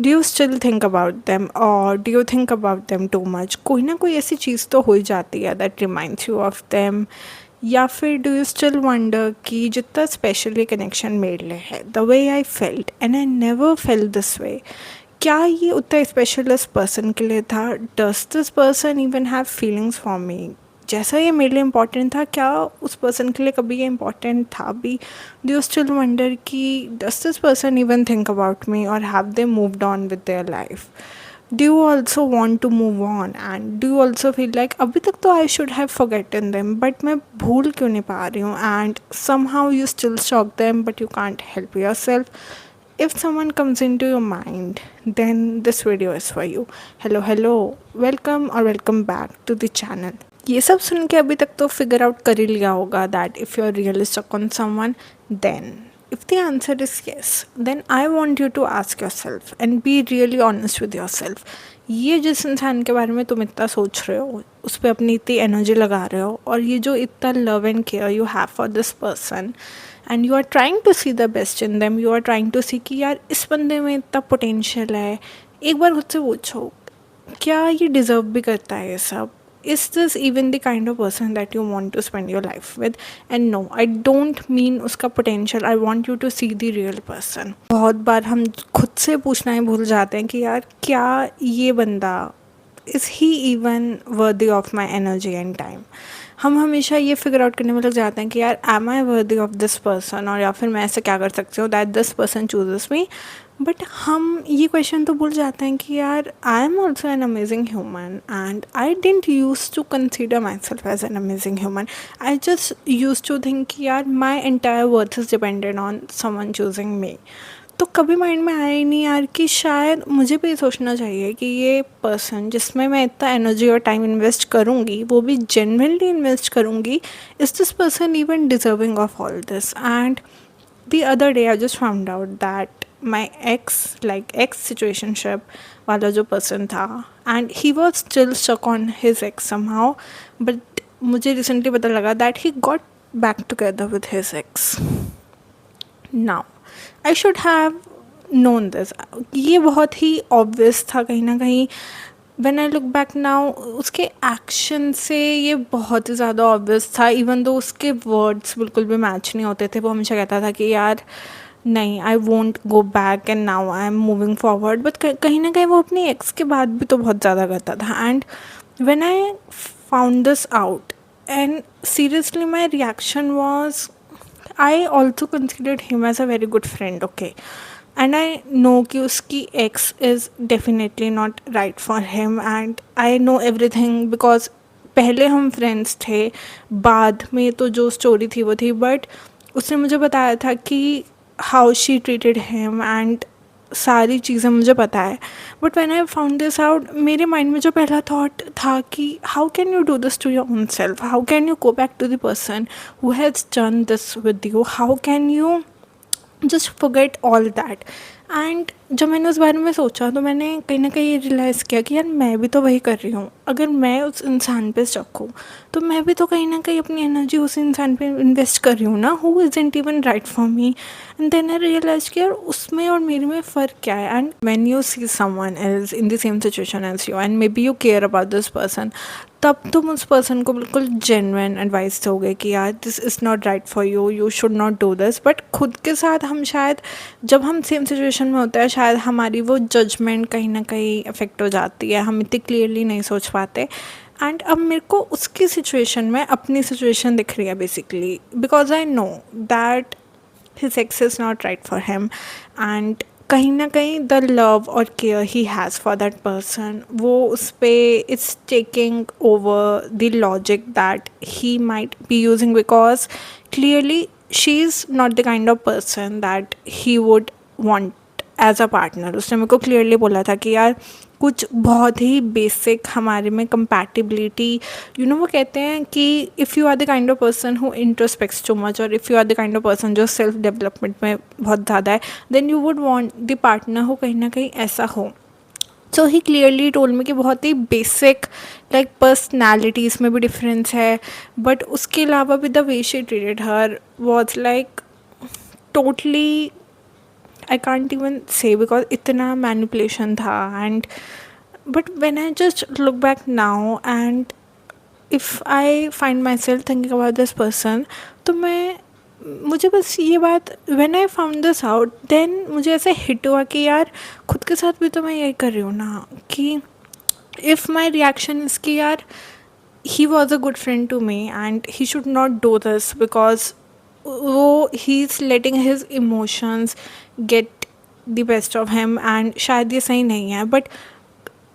Do you still think about them और do you think about them too much? कोई ना कोई ऐसी चीज़ तो हो ही जाती है that reminds you of them. या फिर डू यू स्टिल वंडर कि जितना स्पेशली कनेक्शन मेरे लिए है, the way I felt and I never felt this वे, क्या ये उतना स्पेशल इस पर्सन के लिए था? Does this person even have feelings for me? जैसा ये मेरे लिए इम्पोर्टेंट था, क्या उस पर्सन के लिए कभी ये इम्पोर्टेंट था भी? डू यू स्टिल वंडर कि does this person even think about me और have they moved on with their life? Do you also want to move on and do you also feel like अभी तक तो I should have forgotten them, but मैं भूल क्यों नहीं पा रही हूँ? And somehow you still shock them but you can't help yourself. If someone comes into your mind, then this video is for you. Hello, welcome or welcome back to the channel. ये सब सुन के अभी तक तो figure out कर ही लिया होगा that if you are really stuck on someone, then if the answer is yes, then I want you to ask yourself and be really honest with yourself. ये जिस इंसान के बारे में तुम इतना सोच रहे हो, उस पर अपनी इतनी एनर्जी लगा रहे हो, और ये जो इतना love and care you have for this person and you are trying to see the best in them, you are trying to see कि यार इस बंदे में इतना पोटेंशियल है, एक बार खुद से पूछो क्या ये डिज़र्व भी करता है ये सब? Is this even the kind of person that you want to spend your life with? And no, I don't mean उसका potential, I want you to see the real person. बहुत बार हम खुद से पूछना ही भूल जाते हैं कि यार क्या ये बंदा, is he even worthy of my energy and time? हम हमेशा ये फिगर आउट करने में लग जाते हैं कि यार M I worthy of this person, और या फिर मैं ऐसे क्या कर सकती हूँ that this person chooses me. But हम ये क्वेश्चन तो भूल जाते हैं कि यार I am also an amazing human and I didn't use to consider myself as an amazing human. I just use to think कि यार my entire worth is depended on someone choosing me. तो कभी mind में आया ही नहीं यार कि शायद मुझे भी सोचना चाहिए कि ये पर्सन जिसमें मैं इतना एनर्जी और टाइम इन्वेस्ट करूँगी, वो भी जेन्युइनली इन्वेस्ट करूँगी, is this person even deserving of all this? And the other day I just found out that my ex, like ex situationship वाला जो person था, and he was still stuck on his ex somehow, but मुझे recently पता लगा that he got back together with his ex. Now I should have known this. ये बहुत ही obvious था कहीं ना कहीं। When I look back now, उसके एक्शन से ये बहुत ही ज़्यादा ऑब्वियस था, इवन दो उसके वर्ड्स बिल्कुल भी मैच नहीं होते थे। वो हमेशा कहता था कि यार नहीं, I won't go back and now I am moving forward, but कहीं ना कहीं वो अपनी एक्स के बाद भी तो बहुत ज़्यादा करता था। And when I found this out, and seriously my reaction was, I also considered him as a very good friend, okay, and I know कि उसकी ex is definitely not right for him, and I know everything because पहले हम friends थे, बाद में तो जो story थी वो थी, बट उसने मुझे बताया था कि how she treated him and सारी चीज़ें मुझे पता है। But when I found this out, मेरे माइंड में जो पहला थॉट था कि how can you do this to your own self, how can you go back to the person who has done this with you, how can you just forget all that? And जब मैंने उस बारे में सोचा तो मैंने कहीं ना कहीं रियलाइज़ किया कि यार मैं भी तो वही कर रही हूँ। अगर मैं उस इंसान पे स्टक हूँ तो मैं भी तो कहीं ना कहीं अपनी एनर्जी उस इंसान पे इन्वेस्ट कर रही हूँ ना, who isn't even right for me. And then I realize कि यार उसमें और मेरे में फ़र्क क्या है। And when you see someone else in the same situation as you and maybe you care about this person, तब तुम उस पर्सन को बिल्कुल जेन्युइन एडवाइस दोगे कि यार this is not right for you, you should not do this. But खुद के साथ हम शायद जब हम सेम सिचुएशन में होते हैं, शायद हमारी वो जजमेंट कहीं ना कहीं अफेक्ट हो जाती है, हम इतनी क्लियरली नहीं सोच पाते। एंड अब मेरे को उसकी सिचुएशन में अपनी सिचुएशन दिख रही है basically, because I know that his ex is not right for him, and कहीं ना कहीं द लव और care he has for that person, वो उस पर it's taking over the logic that he might be using, because clearly she is not the kind of person that he would want as a partner. उसने मेरे को clearly बोला था कि यार कुछ बहुत ही बेसिक हमारे में कंपैटिबिलिटी, यू नो, वो कहते हैं कि if you are the kind of person who introspects too much, और if you are the kind of person जो सेल्फ डेवलपमेंट में बहुत ज़्यादा है, then you would want the partner हो कहीं ना कहीं ऐसा हो। सो ही क्लियरली टोल्ड में कि बहुत ही बेसिक लाइक पर्सनैलिटीज़ में भी डिफरेंस है, बट उसके अलावा भी the way she treated her was like totally I can't even say because इतना मैनिपुलेशन था and but when I just look back now and if I find myself thinking about this person तो मैं मुझे बस ये बात when I found this out then मुझे ऐसे हिट हुआ कि यार खुद के साथ भी तो मैं यही कर रही हूँ ना कि इफ़ माई रिएक्शन इज़ कि यार he was a good friend to me and he should not do this because वो he's letting his emotions get the best of him and शायद ये सही नहीं है बट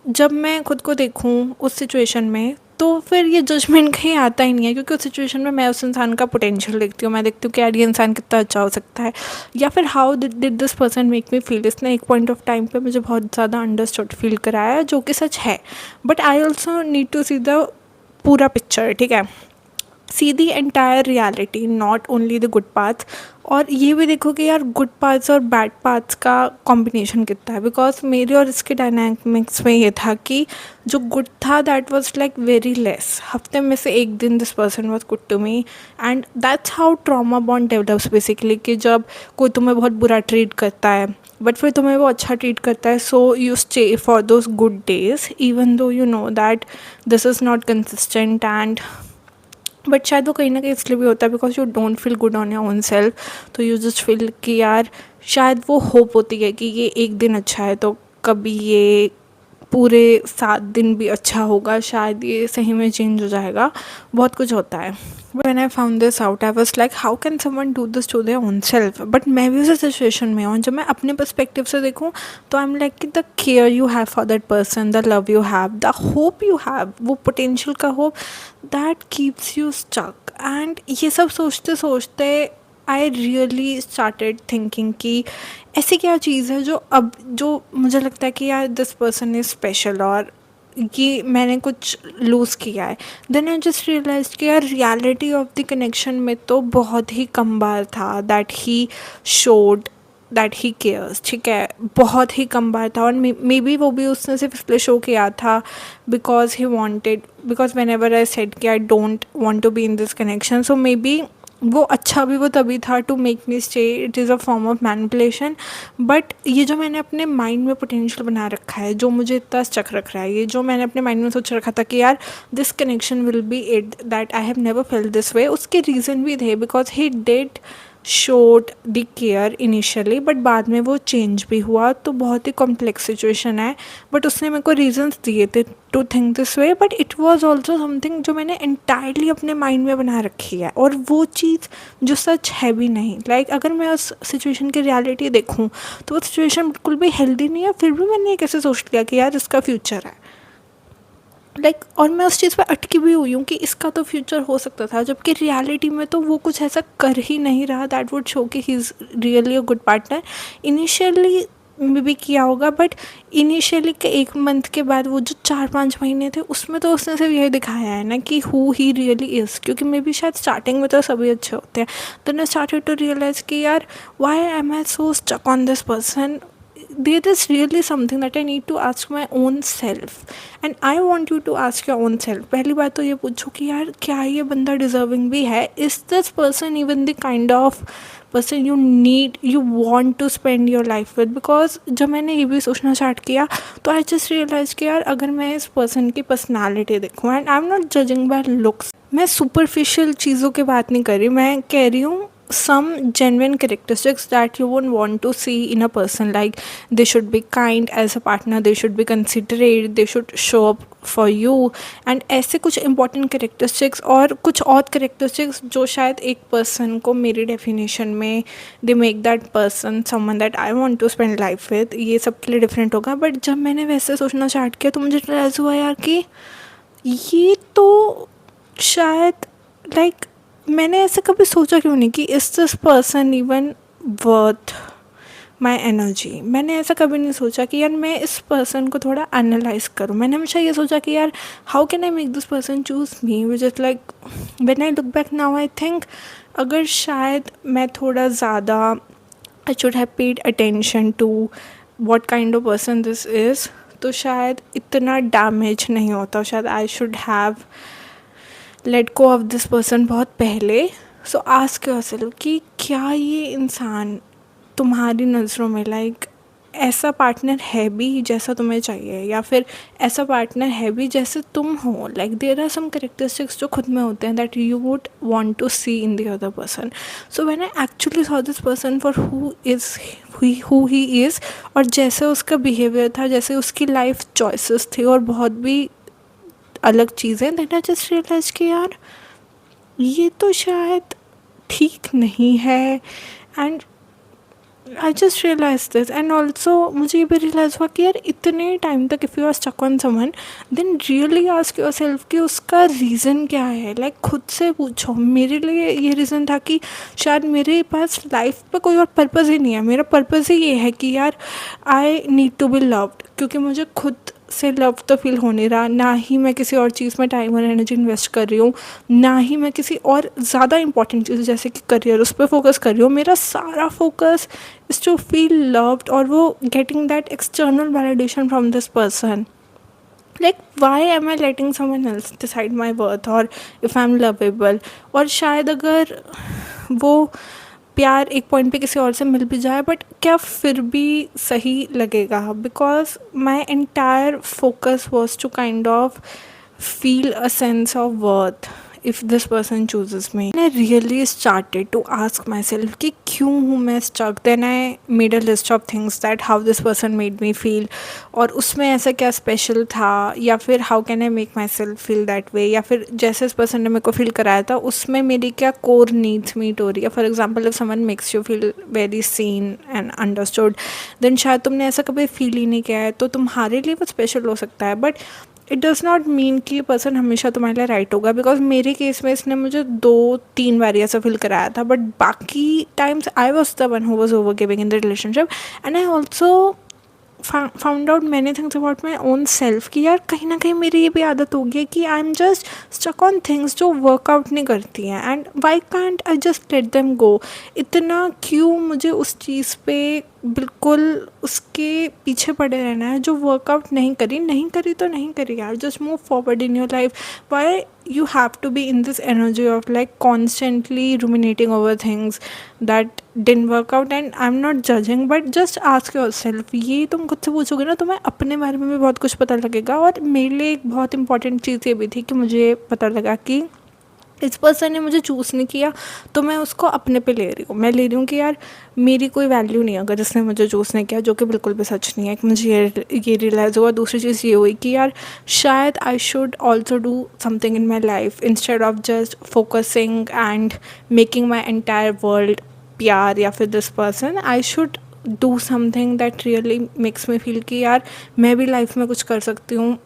जब मैं खुद को देखूँ उस सिचुएशन में तो फिर ये जजमेंट कहीं आता ही नहीं है क्योंकि उस सिचुएशन में मैं उस इंसान का पोटेंशियल देखती हूँ मैं देखती हूँ कि यार ये इंसान कितना अच्छा हो सकता है या फिर how did this person make me feel इसने एक पॉइंट ऑफ टाइम पे मुझे बहुत ज़्यादा अंडरस्टूड फील कराया जो कि सच है but I also need to see the पूरा पिक्चर ठीक है see the entire reality not only the good parts और ये भी देखो कि यार गुड पार्ट्स और बैड पार्ट्स का कॉम्बिनेशन कितना है बिकॉज मेरे और इसके डायनामिक्स में ये था कि जो गुड था that was like very less हफ्ते में से एक दिन this person was good to me and that's how trauma bond develops basically कि जब कोई तुम्हें बहुत बुरा ट्रीट करता है बट फिर तुम्हें वो अच्छा ट्रीट करता है so you stay for those good days even though you know that this is not consistent and but शायद वो कहीं ना कहीं इसलिए भी होता है because you don't feel good on your own self तो यू जस्ट फील कि यार शायद वो होप होती है कि ये एक दिन अच्छा है तो कभी ये पूरे 7 दिन भी अच्छा होगा शायद ये सही में चेंज हो जाएगा बहुत कुछ होता है when I found this out I was like how can someone do this to their own self but मैं भी उस सिचुएशन में हूँ जब मैं अपने पर्सपेक्टिव से देखूँ तो आई एम लाइक कि the care you have for that person the love you have the hope you have वो पोटेंशियल का hope that keeps you stuck and ये सब सोचते सोचते आई रियली स्टार्टेड थिंकिंग कि ऐसी क्या चीज़ है जो मुझे लगता है कि यार दिस पर्सन इज़ स्पेशल और कि मैंने कुछ लूज़ किया है देन आई जस्ट रियलाइज कि यार रियलिटी ऑफ द कनेक्शन में तो बहुत ही कम बार था that he showed that he cares ठीक है बहुत ही कम बार था और मे बी वो भी उसने सिर्फ इसलिए शो किया था because he wanted because whenever I said कि I don't want to be in this connection so maybe वो अच्छा भी वो तभी था to make me stay it is a form of manipulation but ये जो मैंने अपने माइंड में पोटेंशियल बना रखा है जो मुझे इतना स्टक रख रहा है ये जो मैंने अपने माइंड में सोच रखा था कि यार this connection will be it that I have never felt this way उसके रीज़न भी थे because he did showed the care initially but बाद में वो चेंज भी हुआ तो बहुत ही कॉम्प्लेक्स सिचुएशन है बट उसने मेरे को रीजंस दिए थे to think this way but it was also something जो मैंने एंटायरली अपने माइंड में बना रखी है और वो चीज़ जो सच है भी नहीं लाइक अगर मैं उस सिचुएशन की रियलिटी देखूँ तो वो सिचुएशन बिल्कुल भी हेल्दी नहीं है फिर भी मैंने कैसे सोच लिया कि यार इसका फ्यूचर है लाइक और मैं उस चीज़ पे अटकी भी हुई हूँ कि इसका तो फ्यूचर हो सकता था जबकि रियलिटी में तो वो कुछ ऐसा कर ही नहीं रहा दैट वुड शो कि he is really a good partner initially में भी किया होगा बट इनिशियली के 1 मंथ के बाद वो जो 4-5 महीने थे उसमें तो उसने सिर्फ यही दिखाया है ना कि हु ही रियली इज़ क्योंकि मे बी शायद स्टार्टिंग में तो सभी अच्छे होते हैं then I started to realize कि यार why am I so stuck on this person there is really something that I need to ask my own self and I want you to ask your own self पहली बात तो ये पूछो कि यार क्या ये बंदा डिज़र्विंग भी है is this person even the kind of person you want to spend your life with because जब मैंने ये भी सोचना स्टार्ट किया तो I just realized कि यार अगर मैं इस पर्सन की पर्सनालिटी देखूँ and I'm not judging by looks मैं सुपरफिशियल चीज़ों की बात नहीं कर रही मैं कह रही हूँ some genuine characteristics that you would want to see in a person like they should be kind as a partner they should be considerate they should show up for you and ऐसे कुछ important characteristics और कुछ और characteristics जो शायद एक person को मेरी definition में they make that person someone that I want to spend life with ये सब के लिए different होगा but जब मैंने वैसे सोचना स्टार्ट किया तो मुझे रियलाइज़ हुआ यार कि ये तो शायद लाइक मैंने ऐसे कभी सोचा क्यों नहीं कि is this person even worth my energy मैंने ऐसा कभी नहीं सोचा कि यार मैं इस पर्सन को थोड़ा एनालाइज करूँ मैंने हमेशा ये सोचा कि यार how can I make this person choose me which is like when I look back now I think अगर शायद मैं थोड़ा ज़्यादा I should have paid attention to what kind of person this is तो शायद इतना डैमेज नहीं होता शायद I should have let go of this person बहुत पहले सो आस्क योरसेल्फ कि क्या ये इंसान तुम्हारी नज़रों में लाइक ऐसा पार्टनर है भी जैसा तुम्हें चाहिए, या फिर ऐसा पार्टनर है भी जैसे तुम हो, like there are some characteristics जो खुद में होते हैं that you would want to see in the other person. So when I actually saw this person for who he is, और जैसे उसका बिहेवियर था, जैसे उसकी लाइफ चॉइसेस थी और बहुत भी अलग चीज़ें, दैट आई जस्ट रियलाइज कि यार ये तो शायद ठीक नहीं है. And I just realize this. And also मुझे ये भी रियलाइज़ हुआ कि यार इतने टाइम तक if you are stuck on someone, then really ask yourself कि उसका रीज़न क्या है. लाइक खुद से पूछो. मेरे लिए ये रीज़न था कि शायद मेरे पास लाइफ पे कोई और पर्पज़ ही नहीं है. मेरा पर्पज़ ही ये है कि यार I need to be loved, क्योंकि मुझे खुद से लव तो फील हो नहीं रहा. ना ही मैं किसी और चीज़ में टाइम और एनर्जी इन्वेस्ट कर रही हूँ, ना ही मैं किसी और ज़्यादा इंपॉर्टेंट चीज़ जैसे कि करियर उस पर फोकस कर रही हूँ. मेरा सारा focus is to feel loved, और वो getting that external validation from this person. Like why am I letting someone else decide my worth, और इफ़ आई एम लवेबल. और शायद अगर वो प्यार एक पॉइंट पे किसी और से मिल भी जाए, बट क्या फिर भी सही लगेगा, because my entire focus was to kind of feel a sense of worth if this person chooses me. And I really started to ask myself कि क्यों हूँ मैं stuck. Then I made a list of things that how this person made me feel, और उसमें ऐसा क्या special था, या फिर how can I make myself feel that way, या फिर जैसे इस person ने मेरे को feel कराया था उसमें मेरी क्या core needs meet हो रही है. For example, if someone makes you feel very seen and understood, then शायद तुमने ऐसा कभी feel ही नहीं किया है, तो तुम्हारे लिए वो special हो सकता है. But it does not mean कि ये पर्सन हमेशा तुम्हारे लिए राइट होगा, बिकॉज मेरे केस में इसने मुझे 2-3 बार ऐसा फील कराया था. बट बाकी times I was the one who was over giving in the relationship. And I also found out many things about my own self कि यार कहीं ना कहीं मेरी ये भी आदत हो गई है कि I am just stuck on things जो वर्कआउट नहीं करती हैं. And why can't I just let them go. इतना क्यों मुझे उस चीज़ पे बिल्कुल उसके पीछे पड़े रहना है जो वर्कआउट नहीं करी तो नहीं करी यार. Just move forward in your life. Why you have to be in this energy of like constantly ruminating over things that didn't work out. And I'm not judging, but just ask yourself. ये तुम खुद से पूछोगे ना, तुम्हें अपने बारे में भी बहुत कुछ पता लगेगा. और मेरे लिए एक बहुत इंपॉर्टेंट चीज़ ये भी थी कि मुझे पता लगा कि इस पर्सन ने मुझे चूज़ नहीं किया, तो मैं उसको अपने पे ले रही हूँ. मैं ले रही हूँ कि यार मेरी कोई वैल्यू नहीं है अगर जिसने मुझे चूज़ नहीं किया, जो कि बिल्कुल भी सच नहीं है. कि मुझे ये रियलाइज़ हुआ. दूसरी चीज़ ये हुई कि यार शायद I should also do something in my life instead of just focusing and making my entire world प्यार या फिर this person. I should do something that really makes me feel कि यार मैं भी लाइफ में कुछ कर सकती हूँ.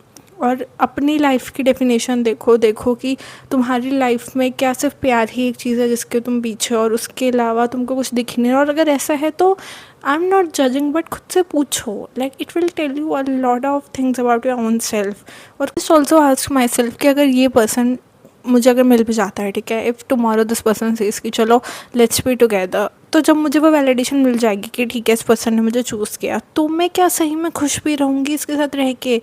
और अपनी लाइफ की डेफिनेशन देखो कि तुम्हारी लाइफ में क्या सिर्फ प्यार ही एक चीज़ है जिसके तुम पीछे, और उसके अलावा तुमको कुछ दिख नहीं रहा. और अगर ऐसा है तो I am not judging, but खुद से पूछो. Like it will tell you a lot of things about your own self. और just also ask myself कि अगर ये पर्सन मुझे अगर मिल भी जाता है, ठीक है, if tomorrow this person says कि चलो लेट्स बी टुगेदर, तो जब मुझे वो वैलिडेशन मिल जाएगी कि ठीक है इस पर्सन ने मुझे चूज़ किया, तो मैं क्या सही में खुश भी रहूँगी इसके साथ रह के.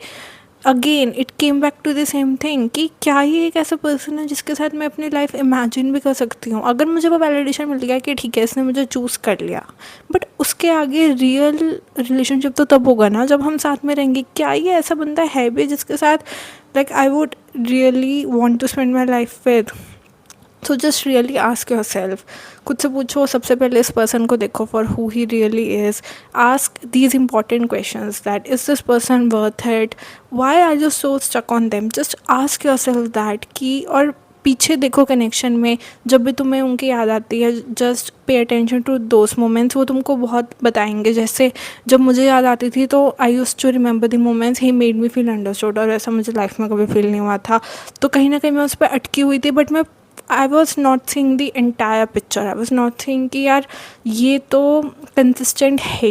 Again it came back to the same thing कि क्या ये एक ऐसा पर्सन है जिसके साथ मैं अपनी लाइफ इमेजिन भी कर सकती हूँ. अगर मुझे वो वैलिडेशन मिल गया कि ठीक है इसने मुझे चूज़ कर लिया, बट उसके आगे रियल रिलेशनशिप तो तब होगा ना जब हम साथ में रहेंगे. क्या ये ऐसा बंदा है भी जिसके साथ like I would really want to spend my life with. So just really ask yourself. खुद से पूछो सबसे पहले इस पर्सन को देखो for who he really is. Ask these important questions that is this person worth it, why are you so stuck on them. Just ask yourself that कि, और पीछे देखो कनेक्शन में जब भी तुम्हें उनकी याद आती है, just pay attention to those moments. वो तुमको बहुत बताएंगे. जैसे जब मुझे याद आती थी तो I used to remember the moments he made me feel understood, और ऐसा मुझे लाइफ में कभी फील नहीं हुआ था. तो कहीं ना कहीं मैं उस पर अटकी हुई थी. बट मैं I was not seeing the entire picture. I was not seeing कि यार ये तो कंसिस्टेंट है,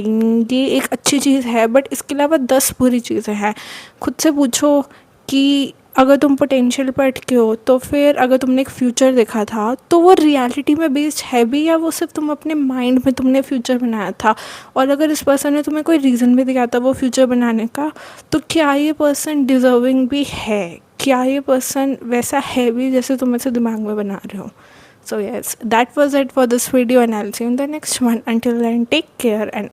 ये एक अच्छी चीज़ है, बट इसके अलावा 10 बुरी चीज़ें हैं. खुद से पूछो कि अगर तुम पोटेंशियल पर अटके हो, तो फिर अगर तुमने एक फ्यूचर देखा था तो वो रियलिटी में बेस्ड है भी, या वो सिर्फ तुम अपने माइंड में तुमने फ्यूचर बनाया था. और अगर इस पर्सन ने तुम्हें कोई रीज़न भी दिया था वो फ्यूचर बनाने का, तो क्या ये पर्सन डिज़र्विंग भी है, क्या ये पर्सन वैसा है भी जैसे तुम ऐसे दिमाग में बना रहे हो. So yes, that was it for this video, and I'll see you in the next one. Until then, take care and